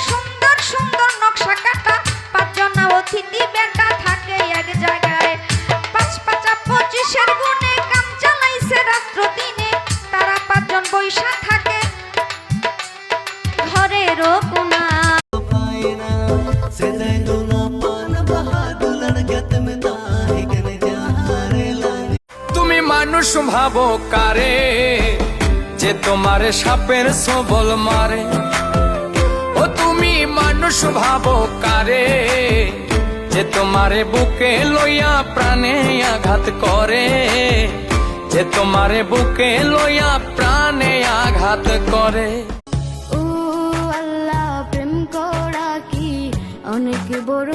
সুন্দর সুন্দর নকশা কাটা, 5 জনা অতিথি বেটা থাকে এক জায়গায়। 5 5 25-এর গুণে কাম চালাইছে রাত্র দিনে, তারা 5 জন বৈশা থাকে ঘরের কোনা। তুমি মানুষ ভাবো কারে, যে তোমারে সাপের সবল মারে। ও তুমি মানুষ ভাবো কারে, যে তোমারে বুকে লইয়া প্রাণে আঘাত করে। যে তোমারে বুকে লইয়া প্রাণে আঘাত করে। ও আল্লাহ, প্রেম করা কি অনেক বড়